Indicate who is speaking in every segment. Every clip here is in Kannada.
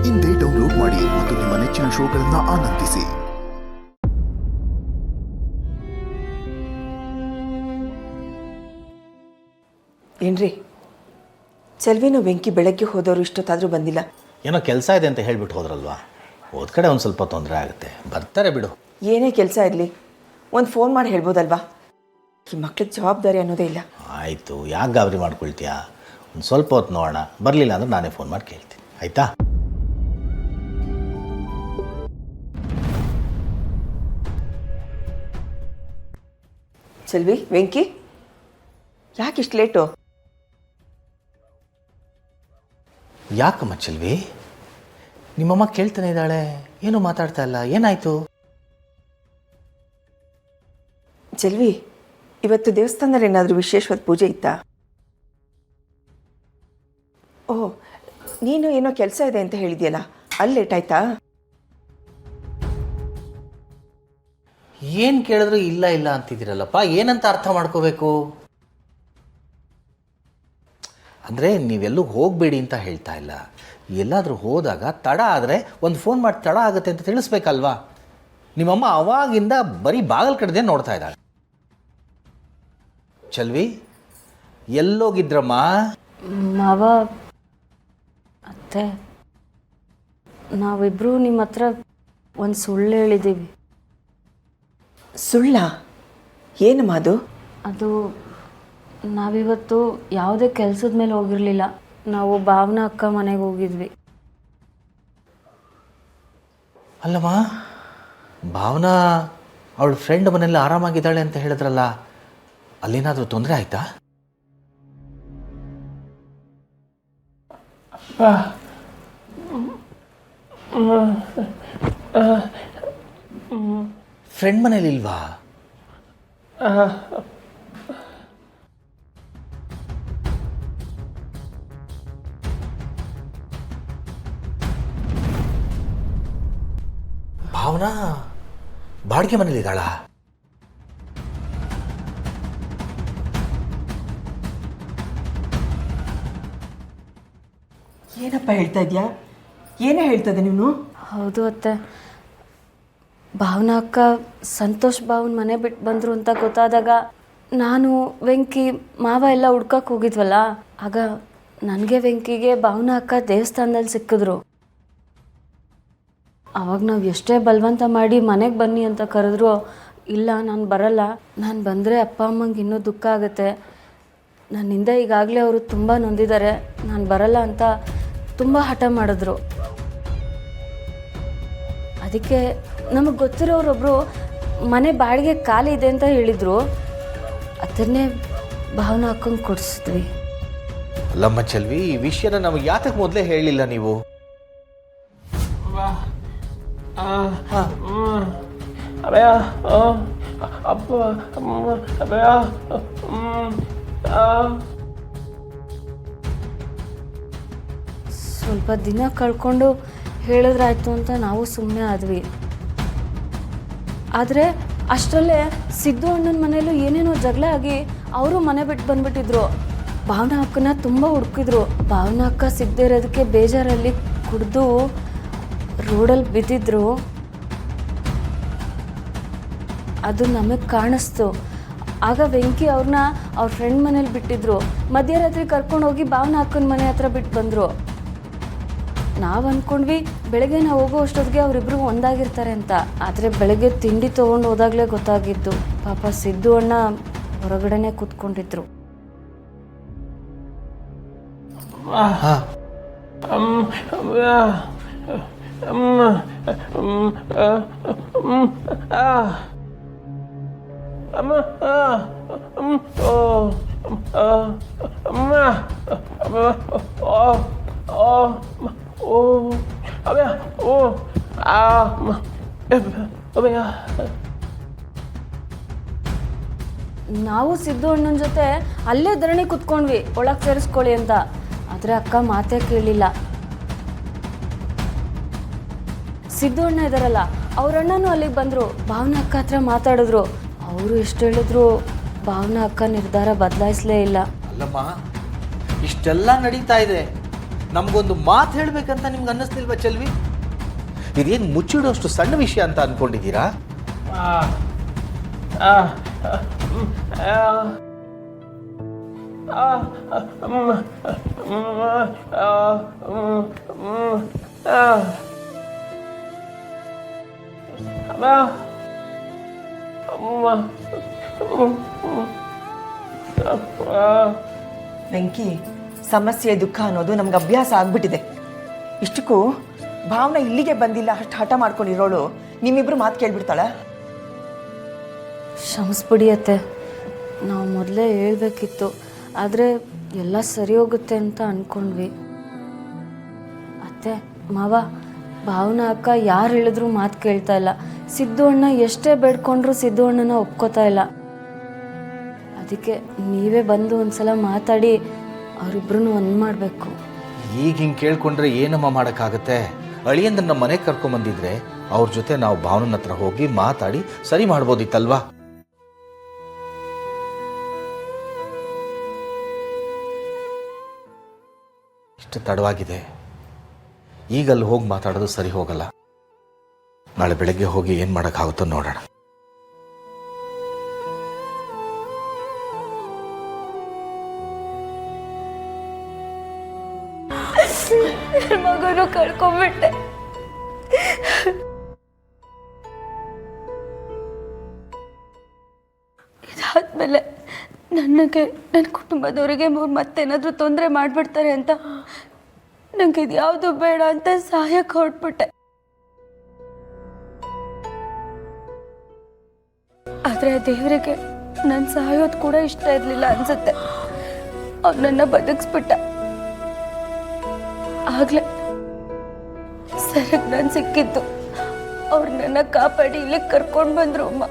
Speaker 1: ಇಂದೇ ಡೌನ್ಲೋಡ್ ಮಾಡಿ ಮತ್ತು ನಿಮ್ಮ ನೆಚ್ಚಿನ ಶೋಗಳನ್ನು ಆನಂದಿಸಿ.
Speaker 2: ಏನ್ರಿ ಚೆಲ್ವಿನೂ ವೆಂಕಿ ಬೆಳಗ್ಗೆ ಹೋದವರು ಇಷ್ಟೊತ್ತಾದರೂ ಬಂದಿಲ್ಲ?
Speaker 3: ಏನೋ ಕೆಲಸ ಇದೆ ಅಂತ ಹೇಳ್ಬಿಟ್ಟು ಹೋದ್ರಲ್ವಾ, ಹೋದ ಕಡೆ ಒಂದು ಸ್ವಲ್ಪ ತೊಂದರೆ ಆಗುತ್ತೆ, ಬರ್ತಾರೆ ಬಿಡು.
Speaker 2: ಏನೇ ಕೆಲಸ ಇರಲಿ ಒಂದು ಫೋನ್ ಮಾಡಿ ಹೇಳ್ಬೋದಲ್ವಾ? ಈ ಮಕ್ಳಿಗೆ ಜವಾಬ್ದಾರಿ ಅನ್ನೋದೇ ಇಲ್ಲ.
Speaker 3: ಆಯಿತು, ಯಾಕೆ ಗಾಬರಿ ಮಾಡ್ಕೊಳ್ತೀಯಾ? ಒಂದು ಸ್ವಲ್ಪ ಹೊತ್ತು ನೋಡೋಣ, ಬರಲಿಲ್ಲ ಅಂದರೆ ನಾನೇ ಫೋನ್ ಮಾಡಿ ಕೇಳ್ತೀನಿ, ಆಯಿತಾ?
Speaker 2: ಚೆಲ್ವಿ, ವೆಂಕಿ ಯಾಕೆ ಇಷ್ಟು ಲೇಟು?
Speaker 3: ಯಾಕಮ್ಮ ಚೆಲ್ವಿ, ನಿಮ್ಮಮ್ಮ ಕೇಳ್ತಾನೆ ಇದ್ದಾಳೆ, ಏನೂ ಮಾತಾಡ್ತಾ ಇಲ್ಲ, ಏನಾಯಿತು?
Speaker 2: ಚೆಲ್ವಿ, ಇವತ್ತು ದೇವಸ್ಥಾನದಲ್ಲಿ ಏನಾದರೂ ವಿಶೇಷವಾದ ಪೂಜೆ ಇತ್ತಾ? ಓಹ್, ನೀನು ಏನೋ ಕೆಲಸ ಇದೆ ಅಂತ ಹೇಳಿದ್ಯಲ್ಲ, ಅಲ್ಲಿ ಲೇಟ್ ಆಯ್ತಾ?
Speaker 3: ಏನು ಕೇಳಿದ್ರು ಇಲ್ಲ ಇಲ್ಲ ಅಂತಿದ್ದೀರಲ್ಲಪ್ಪ, ಏನಂತ ಅರ್ಥ ಮಾಡ್ಕೋಬೇಕು? ಅಂದರೆ ನೀವೆಲ್ಲೂ ಹೋಗಬೇಡಿ ಅಂತ ಹೇಳ್ತಾ ಇಲ್ಲ, ಎಲ್ಲಾದರೂ ಹೋದಾಗ ತಡ ಆದರೆ ಒಂದು ಫೋನ್ ಮಾಡಿ ತಡ ಆಗುತ್ತೆ ಅಂತ ತಿಳಿಸ್ಬೇಕಲ್ವಾ? ನಿಮ್ಮಮ್ಮ ಅವಾಗಿಂದ ಬರೀ ಬಾಗಲ್ ಕಡೆದೇ ನೋಡ್ತಾ ಇದ್ದಾಳೆ. ಚಲ್ವಿ, ಎಲ್ಲೋಗಿದ್ರಮ್ಮ?
Speaker 4: ಮಾವ, ಅತ್ತೆ, ನಾವಿಬ್ಬರು ನಿಮ್ಮ ಹತ್ರ ಒಂದು ಸುಳ್ಳು ಹೇಳಿದ್ದೀವಿ.
Speaker 2: ಸುಳ್ಳ? ಏನಮ್ಮ ಅದು?
Speaker 4: ಅದು ನಾವಿವತ್ತು ಯಾವುದೇ ಕೆಲಸದ ಮೇಲೆ ಹೋಗಿರಲಿಲ್ಲ, ನಾವು ಭಾವನಾ ಅಕ್ಕ ಮನೆಗೆ ಹೋಗಿದ್ವಿ.
Speaker 3: ಅಲ್ಲಮ್ಮ, ಭಾವನಾ ಅವಳ ಫ್ರೆಂಡ್ ಮನೆಯಲ್ಲಿ ಆರಾಮಾಗಿದ್ದಾಳೆ ಅಂತ ಹೇಳಿದ್ರಲ್ಲ, ಅಲ್ಲೇನಾದರೂ ತೊಂದರೆ ಆಯ್ತಾ? ಫ್ರೆಂಡ್ ಮನೇಲಿ ಇಲ್ವಾ? ಭಾವನಾ ಬಾಡಿಗೆ ಮನೇಲಿ ಇದ್ದಾಳ?
Speaker 2: ಏನಪ್ಪ ಹೇಳ್ತಾ ಇದೆಯಾ? ಏನೇ ಹೇಳ್ತದೆ ನೀನು?
Speaker 4: ಹೌದು ಅತ್ತೆ, ಭಾವನಾ ಅಕ್ಕ ಸಂತೋಷ್ ಭಾವನ ಮನೆ ಬಿಟ್ಟು ಬಂದರು ಅಂತ ಗೊತ್ತಾದಾಗ ನಾನು ವೆಂಕಿ ಮಾವ ಎಲ್ಲ ಹುಡ್ಕಕ್ಕೆ ಹೋಗಿದ್ವಲ್ಲ, ಆಗ ನನಗೆ ವೆಂಕಿಗೆ ಭಾವನಾ ಅಕ್ಕ ದೇವಸ್ಥಾನದಲ್ಲಿ ಸಿಕ್ಕಿದ್ರು. ಆವಾಗ ನಾವು ಎಷ್ಟೇ ಬಲವಂತ ಮಾಡಿ ಮನೆಗೆ ಬನ್ನಿ ಅಂತ ಕರೆದ್ರು, ಇಲ್ಲ ನಾನು ಬರಲ್ಲ, ನಾನು ಬಂದರೆ ಅಪ್ಪ ಅಮ್ಮಂಗೆ ಇನ್ನೂ ದುಃಖ ಆಗುತ್ತೆ, ನನ್ನಿಂದ ಈಗಾಗಲೇ ಅವರು ತುಂಬ ನೊಂದಿದ್ದಾರೆ, ನಾನು ಬರಲ್ಲ ಅಂತ ತುಂಬ ಹಠ ಮಾಡಿದ್ರು. ಅದಕ್ಕೆ ನಮಗೆ ಗೊತ್ತಿರೋರೊಬ್ಬರು ಮನೆ ಬಾಡಿಗೆ ಖಾಲಿ ಇದೆ ಅಂತ ಹೇಳಿದರು, ಅದನ್ನೇ ಭಾವನಾ ಅಕ್ಕಂಗೆ ಕೊಡಿಸಿದ್ವಿ.
Speaker 3: ಅಲ್ಲಮ್ಮ ಚೆಲ್ವಿ, ಈ ವಿಷಯನ ನಮಗೆ ಯಾತಕ್ಕೆ ಮೊದಲೇ ಹೇಳಿಲ್ಲ ನೀವು?
Speaker 4: ಸ್ವಲ್ಪ ದಿನ ಕಳ್ಕೊಂಡು ಹೇಳಿದ್ರಾಯ್ತು ಅಂತ ನಾವು ಸುಮ್ಮನೆ ಆದ್ವಿ. ಆದರೆ ಅಷ್ಟರಲ್ಲೇ ಸಿದ್ದು ಅಣ್ಣನ ಮನೇಲೂ ಏನೇನೋ ಜಗಳ ಆಗಿ ಅವರು ಮನೆ ಬಿಟ್ಟು ಬಂದ್ಬಿಟ್ಟಿದ್ರು. ಭಾವನಾ ಅಕ್ಕನ ತುಂಬ ಹುಡುಕಿದ್ರು. ಭಾವನಾ ಅಕ್ಕ ಸಿಗದೆ ಇರೋದಕ್ಕೆ ಬೇಜಾರಲ್ಲಿ ಕುಡಿದು ರೋಡಲ್ಲಿ ಬಿದ್ದಿದ್ರು. ಅದು ನಮಗೆ ಕಾಣಿಸ್ತು. ಆಗ ವೆಂಕಿ ಅವ್ರನ್ನ ಅವ್ರ ಫ್ರೆಂಡ್ ಮನೇಲಿ ಬಿಟ್ಟಿದ್ರು. ಮಧ್ಯರಾತ್ರಿ ಕರ್ಕೊಂಡೋಗಿ ಭಾವನಾ ಅಕ್ಕನ ಮನೆ ಹತ್ರ ಬಿಟ್ಟು ಬಂದರು. ನಾವು ಅಂದ್ಕೊಂಡ್ವಿ ಬೆಳಗ್ಗೆ ನಾವು ಹೋಗೋ ಅಷ್ಟೊತ್ತಿಗೆ ಅವರಿಬ್ರು ಒಂದಾಗಿರ್ತಾರೆ ಅಂತ. ಆದರೆ ಬೆಳಗ್ಗೆ ತಿಂಡಿ ತೊಗೊಂಡು ಹೋದಾಗಲೇ ಗೊತ್ತಾಗಿದ್ದು, ಪಾಪ ಸಿದ್ದು ಅಣ್ಣ ಹೊರಗಡೆನೆ ಕೂತ್ಕೊಂಡಿದ್ರು. ನಾವು ಸಿದ್ದು ಅಣ್ಣನ ಜೊತೆ ಅಲ್ಲೇ ಧರಣಿ ಕುತ್ಕೊಂಡ್ವಿ ಒಳಗೆ ಸೇರಿಸ್ಕೊಳ್ಳಿ ಅಂತ. ಆದರೆ ಅಕ್ಕ ಮಾತೇ ಕೇಳಲಿಲ್ಲ. ಸಿದ್ದು ಅಣ್ಣ ಇದಾರಲ್ಲ, ಅವ್ರ ಅಣ್ಣನೂ ಅಲ್ಲಿಗೆ ಬಂದರು. ಭಾವನಾ ಅಕ್ಕ ಹತ್ರ ಮಾತಾಡಿದ್ರು. ಅವರು ಎಷ್ಟು ಹೇಳಿದ್ರು ಭಾವನಾ ಅಕ್ಕ ನಿರ್ಧಾರ ಬದಲಾಯಿಸಲೇ ಇಲ್ಲ.
Speaker 3: ಅಲ್ಲಮ್ಮ, ಇಷ್ಟೆಲ್ಲ ನಡೀತಾ ಇದೆ, ನಮಗೊಂದು ಮಾತು ಹೇಳಬೇಕಂತ ನಿಮ್ಗೆ ಅನ್ನಿಸ್ತಿಲ್ವಾ ಚೆಲ್ವಿ? ಇದೇನು ಮುಚ್ಚಿಡೋಷ್ಟು ಸಣ್ಣ ವಿಷಯ ಅಂತ ಅಂದ್ಕೊಂಡಿದ್ದೀರಾ?
Speaker 2: ವೆಂಕಿ, ಸಮಸ್ಯೆ ದುಃಖ ಅನ್ನೋದು ನಮ್ಗೆ ಅಭ್ಯಾಸ ಆಗ್ಬಿಟ್ಟಿದೆ. ಇಷ್ಟಕ್ಕೂ ಭಾವನ ಇಲ್ಲಿಗೆ ಬಂದಿಲ್ಲ ಅಷ್ಟು ಹಠ ಮಾಡ್ಕೊಂಡಿರೋಳು ನಿಮ್ಮಿಬ್ರು ಮಾತು ಕೇಳ್ಬಿಡ್ತಾಳ?
Speaker 4: ಕ್ಷಮಿಸ್ಬಿಡಿ ಅತ್ತೆ, ನಾವು ಮೊದಲೇ ಹೇಳ್ಬೇಕಿತ್ತು, ಆದರೆ ಎಲ್ಲ ಸರಿ ಹೋಗುತ್ತೆ ಅಂತ ಅಂದ್ಕೊಂಡ್ವಿ. ಅತ್ತೆ ಮಾವ, ಭಾವನಾ ಅಕ್ಕ ಯಾರು ಹೇಳಿದ್ರು ಮಾತು ಕೇಳ್ತಾ ಇಲ್ಲ. ಸಿದ್ದು ಅಣ್ಣ ಎಷ್ಟೇ ಬೇಡ್ಕೊಂಡ್ರು ಸಿದ್ದು ಅಣ್ಣನ ಒಪ್ಕೋತಾ ಇಲ್ಲ. ಅದಕ್ಕೆ ನೀವೇ ಬಂದು ಒಂದ್ಸಲ ಮಾತಾಡಿ ಅವರಿಬ್ರು ಒಂದು ಮಾಡಬೇಕು.
Speaker 3: ಈಗ ಹಿಂಗೆ ಕೇಳ್ಕೊಂಡ್ರೆ ಏನಮ್ಮ ಮಾಡೋಕ್ಕಾಗತ್ತೆ? ಅಳಿಯಂದ್ರೆ ನಮ್ಮ ಮನೆಗೆ ಕರ್ಕೊಂಬಂದಿದ್ರೆ ಅವ್ರ ಜೊತೆ ನಾವು ಭಾವನನ ಹತ್ರ ಹೋಗಿ ಮಾತಾಡಿ ಸರಿ ಮಾಡ್ಬೋದಿತ್ತಲ್ವಾ? ಇಷ್ಟು ತಡವಾಗಿದೆ, ಈಗ ಅಲ್ಲಿ ಹೋಗಿ ಮಾತಾಡೋದು ಸರಿ ಹೋಗಲ್ಲ. ನಾಳೆ ಬೆಳಗ್ಗೆ ಹೋಗಿ ಏನು ಮಾಡೋಕ್ಕಾಗುತ್ತೋ ನೋಡೋಣ.
Speaker 4: ಮಗನು ಕಳ್ಕೊಂಡ್ಬಿಟ್ಟೆ. ಇದಾದ್ಮೇಲೆ ನನಗೆ ನನ್ನ ಕುಟುಂಬದವರಿಗೆ ಮತ್ತೇನಾದರೂ ತೊಂದರೆ ಮಾಡಿಬಿಡ್ತಾರೆ ಅಂತ ನನಗೆ ಇದು ಯಾವುದು ಬೇಡ ಅಂತ ಸಹಾಯಕ್ಕೆ ಹೊರಟ್ಬಿಟ್ಟೆ. ಆದರೆ ದೇವರಿಗೆ ನನ್ನ ಸಹಾಯೋದು ಕೂಡ ಇಷ್ಟ ಇರಲಿಲ್ಲ ಅನ್ಸುತ್ತೆ. ಅವ್ರು ನನ್ನ ಬದುಕಿಸ್ಬಿಟ್ಟ. ಆಗ್ಲೇ ಸರಿಯಾಗಿ ನಾನು ಸಿಕ್ಕಿದ್ದು. ಅವ್ರು ನನ್ನ ಕಾಪಾಡಿ ಇಲ್ಲಿಗೆ ಕರ್ಕೊಂಡು ಬಂದ್ರು. ಅಮ್ಮ,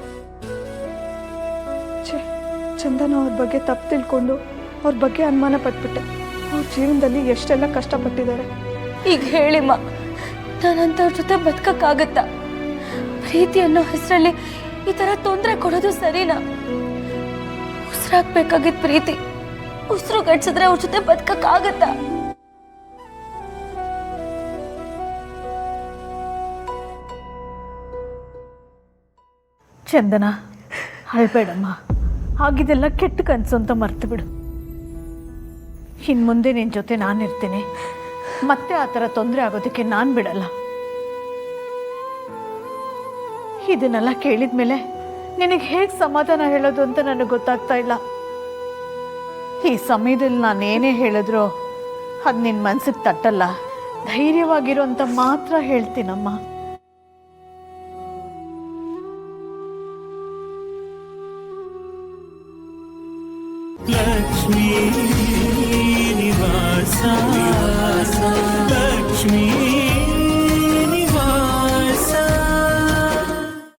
Speaker 5: ಚಂದನ ಅವ್ರ ಬಗ್ಗೆ ತಪ್ಪು ತಿಳ್ಕೊಂಡು ಅವ್ರ ಬಗ್ಗೆ ಅನುಮಾನ ಪಟ್ಬಿಟ್ಟೆ. ಅವ್ರ ಜೀವನದಲ್ಲಿ ಎಷ್ಟೆಲ್ಲ ಕಷ್ಟಪಟ್ಟಿದ್ದಾರೆ.
Speaker 4: ಈಗ ಹೇಳಿಮ್ಮ, ನಾನಂತವ್ರ ಜೊತೆ ಬದುಕಕ್ಕಾಗತ್ತಾ? ಪ್ರೀತಿ ಅನ್ನೋ ಹೆಸರಲ್ಲಿ ಈ ಥರ ತೊಂದರೆ ಕೊಡೋದು ಸರಿನಾ? ಉಸಿರಾಕ್ಬೇಕಾಗಿದ್ದ ಪ್ರೀತಿ ಉಸಿರು ಗಡ್ಸಿದ್ರೆ ಅವ್ರ ಜೊತೆ ಬದುಕಕ್ಕಾಗತ್ತಾ?
Speaker 5: ಚಂದನ, ಅಳ್ಬೇಡಮ್ಮ. ಆಗಿದೆಲ್ಲ ಕೆಟ್ಟ ಕನಸು ಅಂತ ಮರ್ತು ಬಿಡು. ಇನ್ನು ಮುಂದೆ ನಿನ್ನ ಜೊತೆ ನಾನಿರ್ತೀನಿ. ಮತ್ತೆ ಆ ಥರ ತೊಂದರೆ ಆಗೋದಕ್ಕೆ ನಾನು ಬಿಡಲ್ಲ. ಇದನ್ನೆಲ್ಲ ಕೇಳಿದ ಮೇಲೆ ನಿನಗೆ ಹೇಗೆ ಸಮಾಧಾನ ಹೇಳೋದು ಅಂತ ನನಗೆ ಗೊತ್ತಾಗ್ತಾ ಇಲ್ಲ. ಈ ಸಮಯದಲ್ಲಿ ನಾನೇನೇ ಹೇಳಿದ್ರೂ ಅದು ನಿನ್ನ ಮನಸ್ಸಿಗೆ ತಟ್ಟಲ್ಲ. ಧೈರ್ಯವಾಗಿರೋ ಅಂತ ಮಾತ್ರ ಹೇಳ್ತೀನಮ್ಮ.
Speaker 6: ಲಕ್ಷ್ಮೀ ನಿವಾಸ